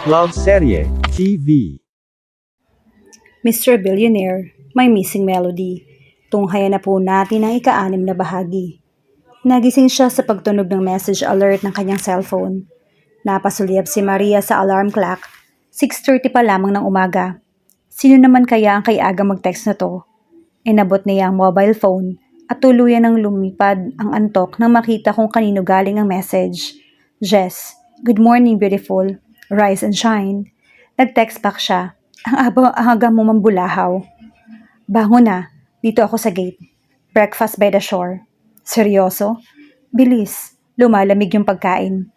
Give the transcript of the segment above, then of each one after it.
Love Serye TV. Mr. Billionaire, My Missing Melody. Tunghayan na po natin ang ika-6 na bahagi. Nagising siya sa pagtunog ng message alert ng kanyang cellphone. Napasulyap si Maria sa alarm clock. 6:30 pa lamang ng umaga. Sino naman kaya ang kay-aga mag-text na to? Inabot niya ang mobile phone at tuluyan ng lumipad ang antok nang makita kung kanino galing ang message. Jess, good morning beautiful. Rise and shine. Nag-text back siya. Ang aga mo mambulahaw. Bango na. Dito ako sa gate. Breakfast by the shore. Seryoso? Bilis. Lumalamig yung pagkain.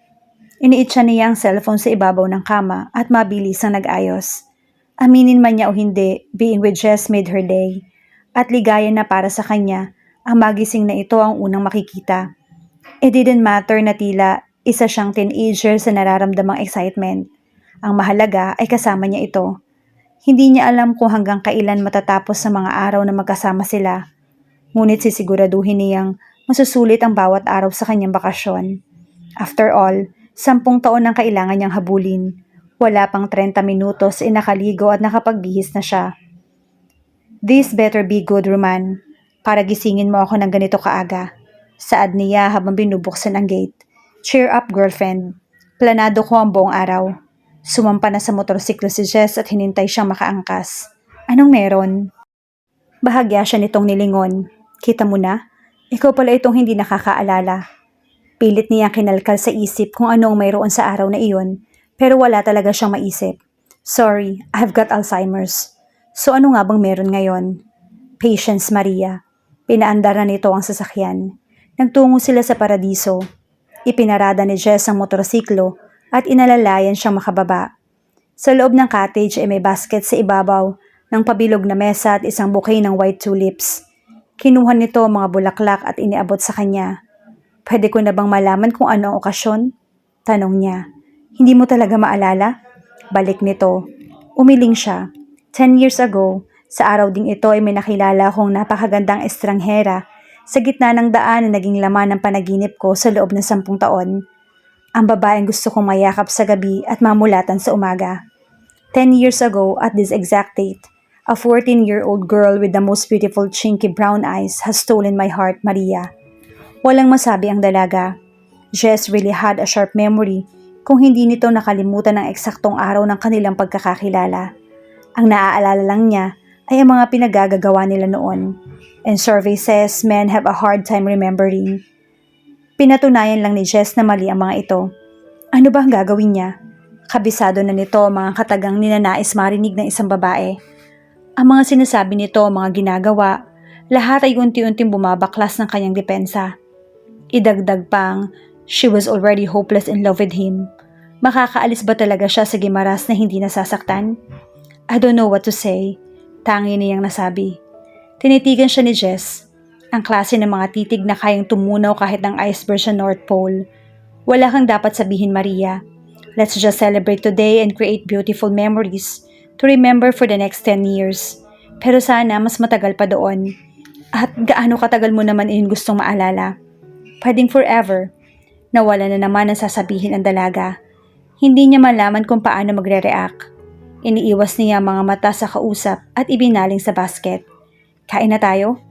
Iniitsa niya ang cellphone sa ibabaw ng kama at mabilis ang nag-ayos. Aminin man niya o hindi, being with Jess made her day. At ligaya na para sa kanya, ang magising na ito ang unang makikita. It didn't matter na tila isa siyang teenager sa nararamdamang excitement. Ang mahalaga ay kasama niya ito. Hindi niya alam kung hanggang kailan matatapos sa mga araw na magkasama sila. Ngunit sisiguraduhin niyang masusulit ang bawat araw sa kanyang bakasyon. After all, 10 taon ang kailangan niyang habulin. Wala pang 30 minutos ay nakaligo at nakapagbihis na siya. This better be good, Roman. Para gisingin mo ako ng ganito kaaga. Saad niya habang binubuksan ang gate. Cheer up, girlfriend. Planado ko ang buong araw. Sumampa na sa motorsiklo si Jess at hinintay siyang makaangkas. Anong meron? Bahagya siya nitong nilingon. Kita mo na? Ikaw pala itong hindi nakakaalala. Pilit niya kinalkal sa isip kung ano ang mayroon sa araw na iyon, pero wala talaga siyang maisip. Sorry, I've got Alzheimer's. So ano nga bang meron ngayon? Patience, Maria. Pinaandar na nito ang sasakyan. Nagtungo sila sa paradiso. Ipinarada ni Jess ang motorsiklo at inalalayan siyang makababa. Sa loob ng cottage ay may basket sa ibabaw ng pabilog na mesa at isang bouquet ng white tulips. Kinuha nito ang mga bulaklak at iniabot sa kanya. Pwede ko na bang malaman kung ano ang okasyon? Tanong niya. Hindi mo talaga maalala? Balik nito. Umiling siya. 10 years ago, sa araw ding ito ay may nakilala akong napakagandang estranghera sa gitna ng daan na naging laman ng panaginip ko sa loob ng 10 taon. Ang babaeng gusto kong mayakap sa gabi at mamulatan sa umaga. 10 years ago, at this exact date, a 14-year-old girl with the most beautiful chinky brown eyes has stolen my heart, Maria. Walang masabi ang dalaga. Jess really had a sharp memory kung hindi nito nakalimutan ang eksaktong araw ng kanilang pagkakakilala. Ang naaalala lang niya ay ang mga pinagagagawa nila noon. And survey says men have a hard time remembering. Pinatunayan lang ni Jess na mali ang mga ito. Ano ba ang gagawin niya? Kabisado na nito ang mga katagang ninanais marinig ng isang babae. Ang mga sinasabi nito, mga ginagawa, lahat ay unti-unting bumabaklas ng kanyang depensa. Idagdag pang, she was already hopeless in love with him. Makakaalis ba talaga siya sa gimaras na hindi nasasaktan? I don't know what to say. Tangi niyang nasabi. Tinitigan siya ni Jess. Ang klase ng mga titig na kayang tumunaw kahit ng iceberg sa North Pole. Wala kang dapat sabihin, Maria. Let's just celebrate today and create beautiful memories to remember for the next 10 years. Pero sana mas matagal pa doon. At gaano katagal mo naman iyon gustong maalala? Pwedeng forever. Nawala na naman ang sasabihin ang dalaga. Hindi niya malaman kung paano magre-react. Iniiwas niya ang mga mata sa kausap at ibinaling sa basket. Kain na tayo?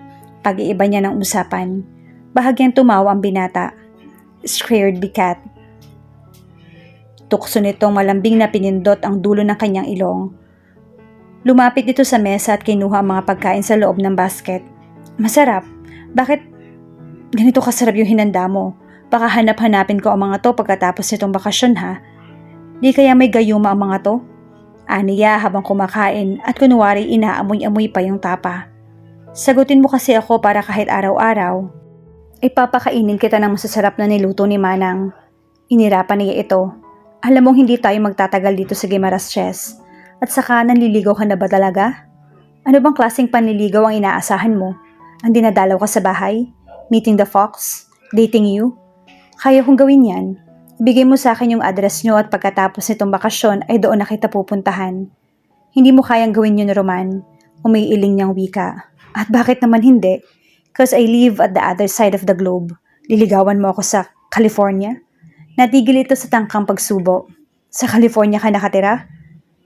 Pag-iiba niya ng usapan. Bahagyang tumawa ang binata. Scared be cat. Tukso nitong malambing na pinindot ang dulo ng kanyang ilong. Lumapit ito sa mesa at kinuha ang mga pagkain sa loob ng basket. Masarap. Bakit ganito kasarap yung hinanda mo? Baka hanap-hanapin ko ang mga to pagkatapos nitong bakasyon ha. Di kaya may gayuma ang mga to? Aniya habang kumakain at kunwari inaamoy-amoy pa yung tapa. Sagutin mo kasi ako para kahit araw-araw. Ipapakainin kita ng masasarap na niluto ni Manang. Inirapan niya ito. Alam mong hindi tayo magtatagal dito sa Gimaras, Chess. At saka nanliligaw ka na ba talaga? Ano bang klaseng panliligaw ang inaasahan mo? Ang dinadalaw ka sa bahay? Meeting the fox? Dating you? Kaya kong gawin yan. Ibigay mo sa akin yung address nyo at pagkatapos nitong bakasyon ay doon na kita pupuntahan. Hindi mo kayang gawin yun, Roman. Umiiling niyang wika. At bakit naman hindi? Cause I live at the other side of the globe. Liligawan mo ako sa California? Natigil ito sa tangkang pagsubo. Sa California ka nakatira?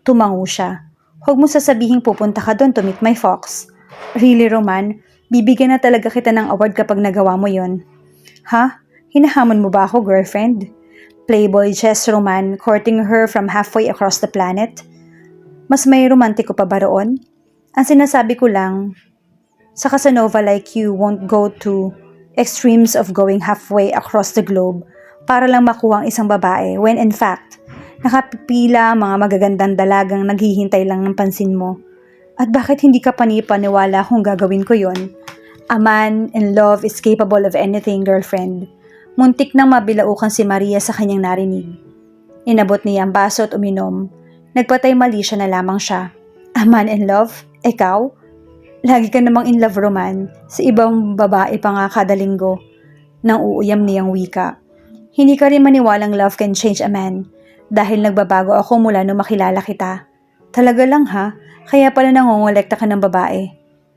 Tumango siya. Huwag mo sasabihing pupunta ka doon to meet my fox. Really, Roman? Bibigyan na talaga kita ng award kapag nagawa mo yon. Ha? Hinahamon mo ba ako, girlfriend? Playboy Jess Roman courting her from halfway across the planet? Mas may romantiko pa ba roon? Ang sinasabi ko lang, sa Casanova like you won't go to extremes of going halfway across the globe para lang makuha ang isang babae when in fact, nakapipila mga magagandang dalagang naghihintay lang ng pansin mo. At bakit hindi ka panipaniwala kung gagawin ko yon? A man in love is capable of anything, girlfriend. Muntik nang mabilaukan si Maria sa kanyang narinig. Inabot niya ang baso at uminom. Nagpatay mali siya na lamang siya. A man in love? Ikaw? Lagi ka namang in love, Roman. Sa ibang babae pa nga kada linggo. Nang uuyam niyang wika. Hindi ka rin maniwalang love can change a man. Dahil nagbabago ako mula nung makilala kita. Talaga lang ha? Kaya pala nangongolekta ka ng babae.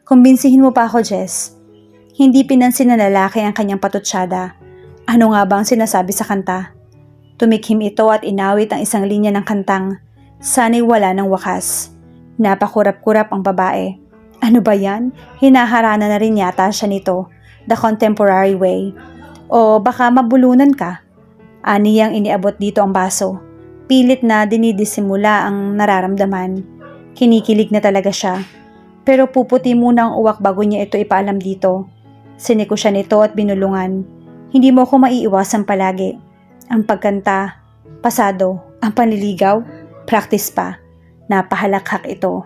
Kumbinsihin mo pa ako, Jess. Hindi pinansin na lalaki ang kanyang patutsada. Ano nga ba ang sinasabi sa kanta? Tumikhim ito at inawit ang isang linya ng kantang sana'y wala ng wakas. Napakurap-kurap ang babae. Ano ba yan? Hinaharana na rin yata siya nito. The contemporary way. O baka mabulunan ka. Aniyang iniabot dito ang baso. Pilit na dinidisimula ang nararamdaman. Kinikilig na talaga siya. Pero puputi muna ang uwak bago niya ito ipaalam dito. Siniko siya nito at binulungan. Hindi mo ako maiiwasan palagi. Ang pagkanta, pasado, ang panliligaw, practice pa. Napahalakhak ito.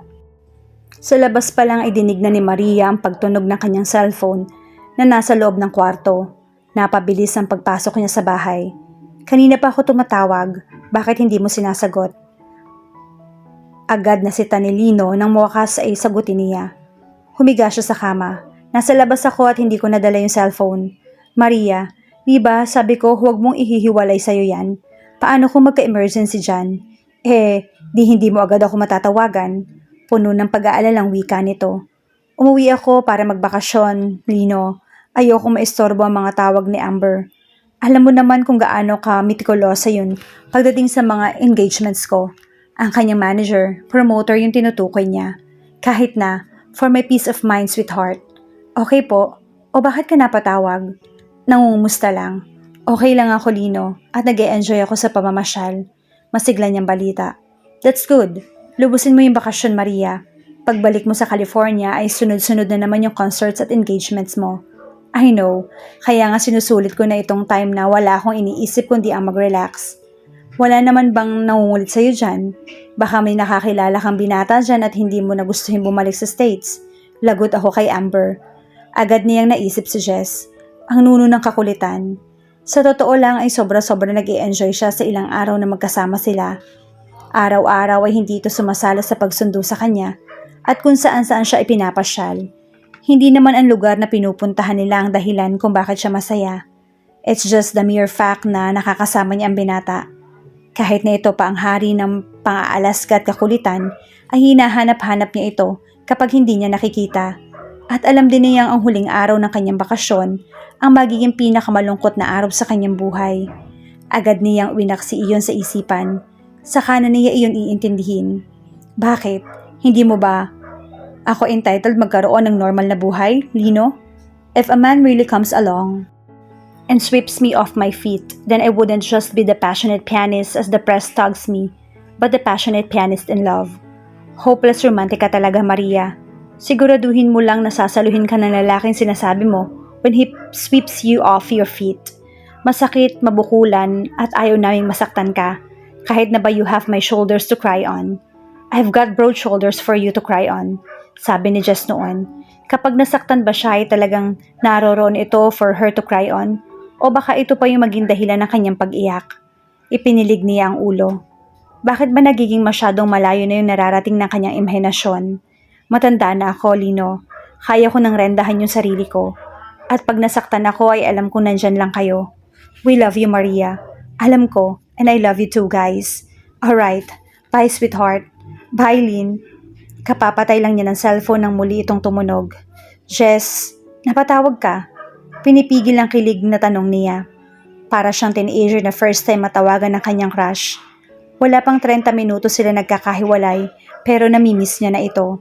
Sa labas pa lang ay dinig na ni Maria ang pagtunog ng kanyang cellphone na nasa loob ng kwarto. Napabilis ang pagpasok niya sa bahay. Kanina pa ako tumatawag, bakit hindi mo sinasagot? Agad na si Tanilino nang mawakas ay sagutin niya. Humiga siya sa kama. Nasa labas ako at hindi ko nadala yung cellphone. Maria, di ba sabi ko huwag mong ihihiwalay sa'yo yan? Paano kung magka-emergency dyan? Di hindi mo agad ako matatawagan. Puno ng pag-aalalang wika nito. Umuwi ako para magbakasyon, Lino. Ayoko maistorbo ang mga tawag ni Amber. Alam mo naman kung gaano ka mitikulosa yun pagdating sa mga engagements ko. Ang kanyang manager, promoter yung tinutukoy niya. Kahit na, for my peace of mind, sweetheart. Okay po. O bakit ka napatawag? Nangungumusta lang. Okay lang ako, Lino, at nag-e-enjoy ako sa pamamasyal. Masigla niyang balita. That's good. Lubusin mo yung bakasyon, Maria. Pagbalik mo sa California ay sunod-sunod na naman yung concerts at engagements mo. I know. Kaya nga sinusulit ko na itong time na wala akong iniisip kundi ang mag-relax. Wala naman bang nangungulit sa'yo dyan? Baka may nakakilala kang binata dyan at hindi mo na gustuhin bumalik sa States. Lagot ako kay Amber. Agad niyang naisip si Jess. Ang nuno ng kakulitan. Sa totoo lang ay sobra-sobra nag-i-enjoy siya sa ilang araw na magkasama sila. Araw-araw ay hindi ito sumasala sa pagsundo sa kanya at kung saan-saan siya ipinapasyal. Hindi naman ang lugar na pinupuntahan nila ang dahilan kung bakit siya masaya. It's just the mere fact na nakakasama niya ang binata. Kahit na ito pa ang hari ng pang-aalaska at kakulitan, ay hinahanap-hanap niya ito kapag hindi niya nakikita. At alam din niyang ang huling araw ng kanyang bakasyon ang magiging pinakamalungkot na araw sa kanyang buhay. Agad niyang winaksi iyon sa isipan. Saka na niya iyon iintindihin. Bakit? Hindi mo ba ako entitled magkaroon ng normal na buhay, Lino? If a man really comes along and sweeps me off my feet, then I wouldn't just be the passionate pianist as the press tugs me, but the passionate pianist in love. Hopeless romantic ka talaga, Maria. Siguraduhin mo lang na sasaluhin ka ng lalaking sinasabi mo when he sweeps you off your feet. Masakit, mabukulan, at ayaw naming masaktan ka, kahit na ba you have my shoulders to cry on. I've got broad shoulders for you to cry on, sabi ni Jess noon. Kapag nasaktan ba siya ay talagang naroroon ito for her to cry on? O baka ito pa yung maging dahilan ng kanyang pag-iyak? Ipinilig niya ang ulo. Bakit ba nagiging masyadong malayo na yung nararating ng kanyang imahinasyon? Matanda na ako, Lino. Kaya ko nang rendahan yung sarili ko. At pag nasaktan ako ay alam kong nandyan lang kayo. We love you, Maria. Alam ko, and I love you too, guys. Alright. Bye, sweetheart. Bye, Lynn. Kapapatay lang niya ng cellphone nang muli itong tumunog. Jess, napatawag ka? Pinipigil ang kilig na tanong niya. Para siyang teenager na first time matawagan ng kanyang crush. Wala pang 30 minuto sila nagkakahiwalay pero namimiss niya na ito.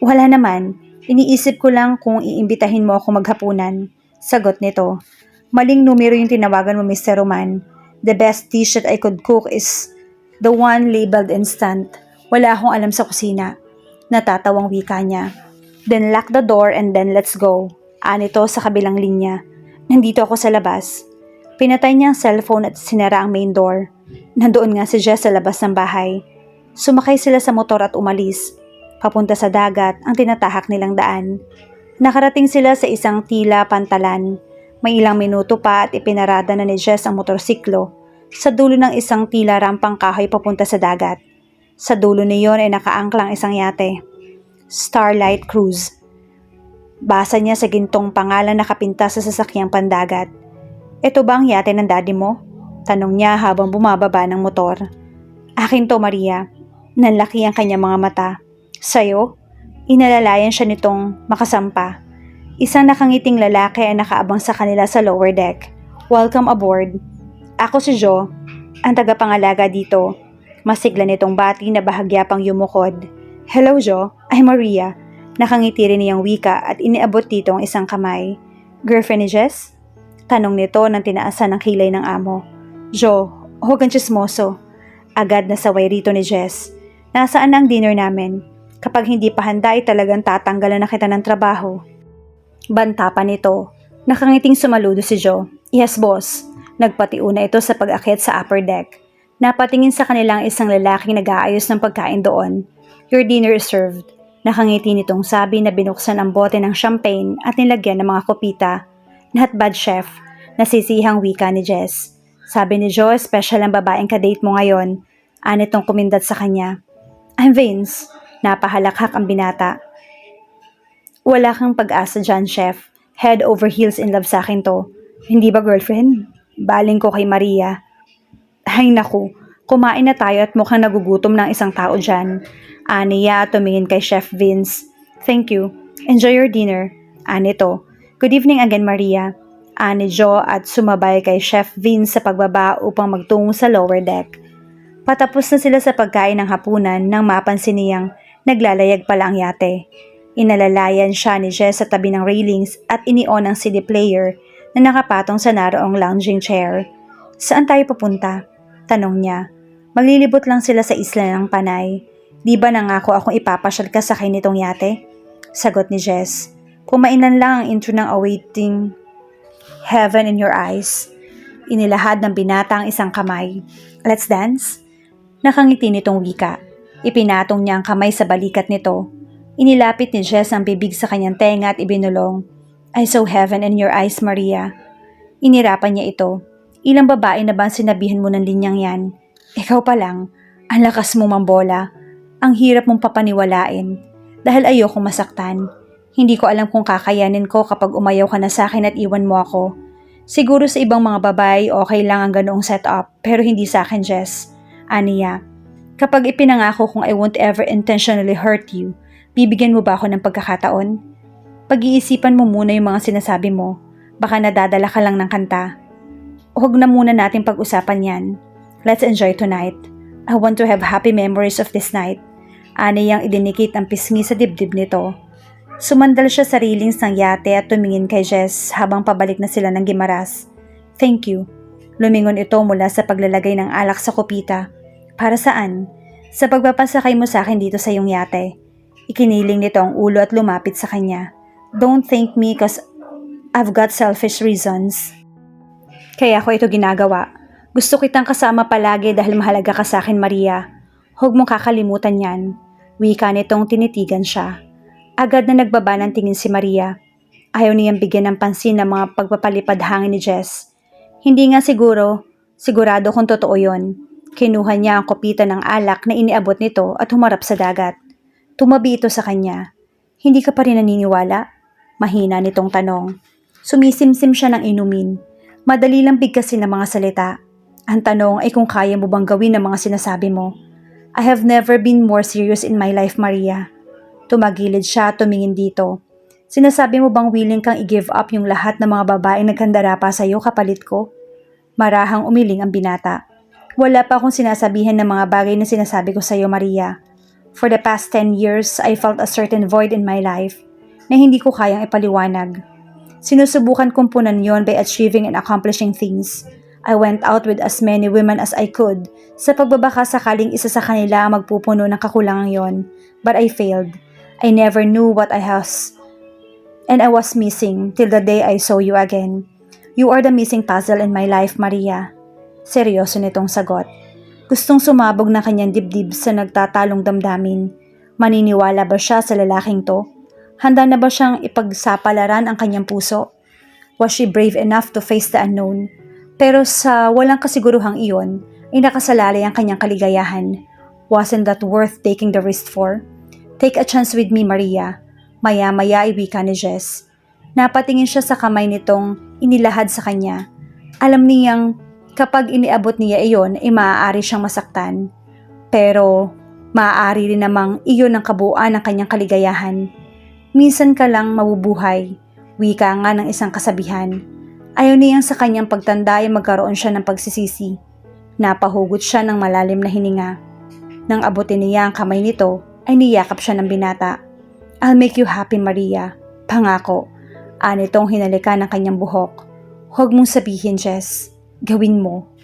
Wala naman, iniisip ko lang kung iimbitahin mo ako maghapunan. Sagot nito. Maling numero yung tinawagan mo, Mr. Roman. The best dish that I could cook is the one labeled instant. Wala akong alam sa kusina. Natatawang wika niya. Then lock the door and then let's go. Anito sa kabilang linya. Nandito ako sa labas. Pinatay niya ang cellphone at sinara ang main door. Nandoon nga si Jess sa labas ng bahay. Sumakay sila sa motor at umalis. Papunta sa dagat ang tinatahak nilang daan. Nakarating sila sa isang tila pantalan. May ilang minuto pa at ipinarada na ni Jess ang motorsiklo sa dulo ng isang tila rampang kahoy papunta sa dagat. Sa dulo niyon ay nakaangklang isang yate. Starlight Cruise. Basa niya sa gintong pangalan na kapintas sa sasakyang pandagat. Ito ba ang yate ng daddy mo? Tanong niya habang bumababa ng motor. Akin to, Maria. Nanlaki ang kanyang mga mata. Sa'yo? Inalalayan siya nitong makasampa. Isang nakangiting lalaki ang nakaabang sa kanila sa lower deck. Welcome aboard. Ako si Jo, ang tagapangalaga dito. Masigla nitong bati na bahagya pang yumukod. Hello Jo, I'm Maria. Nakangiti rin niyang wika at iniabot dito ang isang kamay. Girlfriend ni Jess? Tanong nito nang tinaasan ng kilay ng amo. Jo, huwag kang chismoso. Agad na saway rito ni Jess. Nasaan na ang dinner namin? Kapag hindi pa handa ay talagang tatanggalan na kita ng trabaho. Banta pa nito. Nakangiting sumaludo si Jo. Yes boss. Nagpatiuna ito sa pag-akyat sa upper deck. Napatingin sa kanilang isang lalaking nag-aayos ng pagkain doon. Your dinner is served. Nakangiti nitong sabi na binuksan ang bote ng champagne at nilagyan ng mga kopita. Not bad chef. Nasisihang wika ni Jess. Sabi ni Jo, special ang babaeng kadate mo ngayon. Anitong kumindat sa kanya. I'm Vince. Napahalakhak ang binata. Wala kang pag-asa dyan, chef. Head over heels in love sa akin to. Hindi ba girlfriend? Baling ko kay Maria. Ay naku, kumain na tayo at mukhang nagugutom ng isang tao dyan. Aniya tumingin kay Chef Vince. Thank you. Enjoy your dinner. Anito. Good evening again, Maria. Ani Jo at sumabay kay Chef Vince sa pagbaba upang magtungo sa lower deck. Patapos na sila sa pagkain ng hapunan nang mapansin niyang naglalayag pala ang yate. Inalalayan siya ni Jess sa tabi ng railings at inion ang CD player na nakapatong sa naroong lounging chair. Saan tayo papunta? Tanong niya. Maglilibot lang sila sa isla ng Panay. Di ba nangako akong ipapasyal ka sa akin nitong yate? Sagot ni Jess. Kumainan lang ang intro ng Awaiting Heaven in Your Eyes. Inilahad ng binata ang isang kamay. Let's dance? Nakangiti nitong wika. Ipinatong niya ang kamay sa balikat nito. Inilapit ni Jess ang bibig sa kanyang tenga at ibinulong. I saw heaven in your eyes, Maria. Inirapan niya ito. Ilang babae na ba ang sinabihan mo ng linyang yan? Ikaw pa lang. Ang lakas mo mambola. Ang hirap mong papaniwalain. Dahil ayokong masaktan. Hindi ko alam kung kakayanin ko kapag umayaw ka na sa akin at iwan mo ako. Siguro sa ibang mga babae okay lang ang ganoong setup, pero hindi sa akin, Jess. Aniya, kapag ipinangako kong I won't ever intentionally hurt you, bibigyan mo ba ako ng pagkakataon? Pag-iisipan mo muna yung mga sinasabi mo. Baka nadadala ka lang ng kanta. Huwag na muna natin pag-usapan yan. Let's enjoy tonight. I want to have happy memories of this night. Aniyang idinikit ang pisngi sa dibdib nito. Sumandal siya sa railings ng yate at tumingin kay Jess habang pabalik na sila ng Gimaras. Thank you. Lumingon ito mula sa paglalagay ng alak sa kopita. Para saan? Sa pagpapasakay mo sa akin dito sa iyong yate. Ikiniling nito ang ulo at lumapit sa kanya. Don't thank me cause I've got selfish reasons. Kaya ako ito ginagawa. Gusto kitang kasama palagi dahil mahalaga ka sa akin, Maria. Huwag mong kakalimutan yan. Wika nitong tinitigan siya. Agad na nagbaba ng tingin si Maria. Ayaw niyang bigyan ng pansin ng mga pagpapalipad hangin ni Jess. Hindi nga sigurado kung totoo yon. Kinuha niya ang kopita ng alak na iniabot nito at humarap sa dagat. Tumabi ito sa kanya. Hindi ka pa rin naniniwala? Mahina nitong tanong. Sumisimsim siya ng inumin. Madali lang bigkasin ng mga salita. Ang tanong ay kung kaya mo bang gawin ang mga sinasabi mo. I have never been more serious in my life, Maria. Tumagilid siya at tumingin dito. Sinasabi mo bang willing kang i-give up yung lahat ng mga babaeng nagkandara pa sa'yo kapalit ko? Marahang umiling ang binata. Wala pa akong sinasabihan ng mga bagay na sinasabi ko sa'yo, Maria. For the past 10 years, I felt a certain void in my life na hindi ko kayang ipaliwanag. Sinusubukan kong punan yon by achieving and accomplishing things. I went out with as many women as I could sa pagbabaka sakaling isa sa kanila ang magpupuno ng kakulangan yon. But I failed. I never knew what I was missing till the day I saw you again. You are the missing puzzle in my life, Maria. Seryoso nitong sagot. Gustong sumabog na kanyang dibdib sa nagtatalong damdamin. Maniniwala ba siya sa lalaking to? Handa na ba siyang ipagsapalaran ang kanyang puso? Was she brave enough to face the unknown? Pero sa walang kasiguruhang iyon, ay nakasalalay ang kanyang kaligayahan. Wasn't that worth taking the risk for? Take a chance with me, Maria. Maya-maya ay wika ni Jess. Napatingin siya sa kamay nitong inilahad sa kanya. Alam niyang kapag iniabot niya iyon ay maaari siyang masaktan. Pero maaari rin namang iyon ang kabuuan ng kanyang kaligayahan. Minsan ka lang mabubuhay, wika nga ng isang kasabihan. Ayaw niyang sa kanyang pagtanda ay magkaroon siya ng pagsisisi. Napahugot siya ng malalim na hininga. Nang abutin niya ang kamay nito, ay niyakap siya ng binata. I'll make you happy, Maria. Pangako. Anitong hinalikan ng kanyang buhok. Huwag mong sabihin, Jess. Gawin mo.